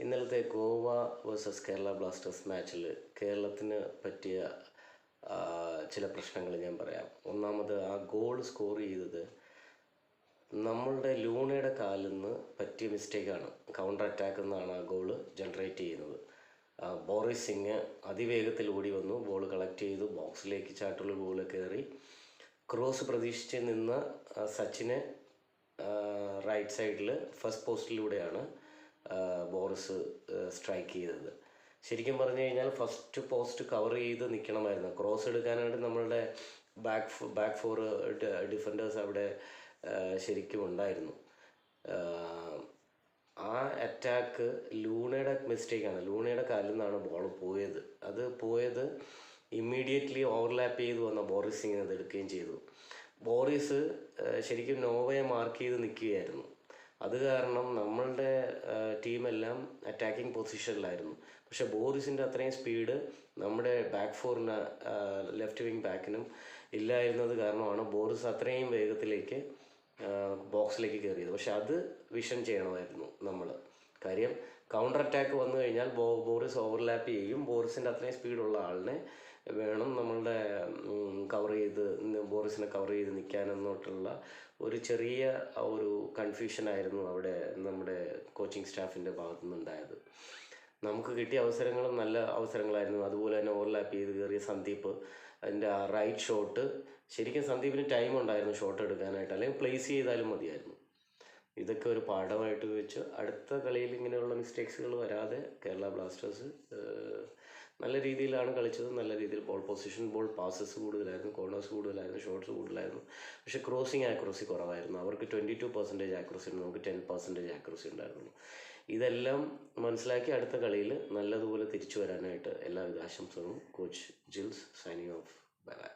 ഇന്നലത്തെ Goa versus Kerala Blasters മാച്ചിൽ കേരളത്തിന് പറ്റിയ ചില പ്രശ്നങ്ങൾ ഞാൻ പറയാം. ഒന്നാമത്, ആ ഗോൾ സ്കോർ ചെയ്തത് നമ്മളുടെ ലൂണയുടെ കാലിൽ നിന്ന് പറ്റിയ മിസ്റ്റേക്കാണ്. കൗണ്ടർ അറ്റാക്കിൽ നിന്നാണ് ആ ഗോൾ ജനറേറ്റ് ചെയ്യുന്നത്. ബോറിസ് സിംഗ് അതിവേഗത്തിൽ ഓടി വന്നു, ബോൾ കളക്ട് ചെയ്തു, ബോക്സിലേക്ക് ചാട്ടുള്ള ബോൾ കയറി. ക്രോസ് പ്രതീക്ഷിച്ച് നിന്ന സച്ചിനെ റൈറ്റ് സൈഡിൽ ഫസ്റ്റ് പോസ്റ്റിലൂടെയാണ് ബോറിസ് സ്ട്രൈക്ക് ചെയ്തത്. ശരിക്കും പറഞ്ഞു കഴിഞ്ഞാൽ ഫസ്റ്റ് പോസ്റ്റ് കവർ ചെയ്ത് നിൽക്കണമായിരുന്നു. ക്രോസ് എടുക്കാനായിട്ട് നമ്മളുടെ ബാക്ക് ഫോർ ഡിഫൻഡേഴ്സ് അവിടെ ശരിക്കും ഉണ്ടായിരുന്നു. ആ അറ്റാക്ക് ലൂണയുടെ മിസ്റ്റേക്കാണ്. ലൂണയുടെ കാലിൽ നിന്നാണ് ബോൾ പോയത്. അത് പോയത് ഇമ്മീഡിയറ്റ്ലി ഓവർലാപ്പ് ചെയ്ത് വന്ന ബോറിസ് സിംഗ് അത് എടുക്കുകയും ചെയ്തു. ബോറിസ് ശരിക്കും നോവയെ മാർക്ക് ചെയ്ത് നിൽക്കുകയായിരുന്നു. അത് കാരണം നമ്മളുടെ ടീമെല്ലാം അറ്റാക്കിംഗ് പൊസിഷനിലായിരുന്നു. പക്ഷേ ബോറിസിൻ്റെ അത്രയും സ്പീഡ് നമ്മുടെ ബാക്ക് ഫോറിന് ലെഫ്റ്റ് വിങ് ബാക്കിനും ഇല്ലായിരുന്നത് കാരണമാണ് ബോറിസ് അത്രയും വേഗത്തിലേക്ക് ബോക്സിലേക്ക് കയറിയത്. പക്ഷെ അത് വിഷൻ ചെയ്യണമായിരുന്നു നമ്മൾ. കാര്യം കൗണ്ടർ അറ്റാക്ക് വന്നു കഴിഞ്ഞാൽ ബോറിസ് ഓവർലാപ്പ് ചെയ്യും. ബോറിസിൻ്റെ അത്രയും സ്പീഡുള്ള ആളിനെ വേണം നമ്മളുടെ ബോറിസിനെ കവർ ചെയ്ത് നിൽക്കാനെന്നോട്ടുള്ള ഒരു ചെറിയ ഒരു കൺഫ്യൂഷനായിരുന്നു അവിടെ നമ്മുടെ കോച്ചിങ് സ്റ്റാഫിൻ്റെ ഭാഗത്തു നിന്നുണ്ടായത്. നമുക്ക് കിട്ടിയ അവസരങ്ങളും നല്ല അവസരങ്ങളായിരുന്നു. അതുപോലെ തന്നെ ഓവർലാപ്പ് ചെയ്ത് കയറിയ സന്ദീപ്, അതിൻ്റെ ആ റൈറ്റ് ഷോട്ട്, ശരിക്കും സന്ദീപിന് ടൈം ഉണ്ടായിരുന്നു ഷോട്ട് എടുക്കാനായിട്ട്, അല്ലെങ്കിൽ പ്ലേസ് ചെയ്താലും മതിയായിരുന്നു. ഇതൊക്കെ ഒരു പാഠമായിട്ട് വെച്ച് അടുത്ത കളിയിൽ ഇങ്ങനെയുള്ള മിസ്റ്റേക്സുകൾ വരാതെ കേരള ബ്ലാസ്റ്റേഴ്സ് നല്ല രീതിയിലാണ് കളിച്ചത്. നല്ല രീതിയിൽ ബോൾ പൊസിഷൻ, ബോൾ പാസസ് കൂടുതലായിരുന്നു, കോർണേഴ്സ് കൂടുതലായിരുന്നു, ഷോട്ട്സ് കൂടുതലായിരുന്നു. പക്ഷേ ക്രോസിങ് ആക്യുറസി കുറവായിരുന്നു. അവർക്ക് 22% ആക്യുറസി ഉണ്ട്, നമുക്ക് 10% ആക്യുറസി ഉണ്ടായിരുന്നു. ഇതെല്ലാം മനസ്സിലാക്കി അടുത്ത കളിയിൽ നല്ലതുപോലെ തിരിച്ചു വരാനായിട്ട് എല്ലാവിധ ആശംസകളും. Coach Jils signing off. Bye bye.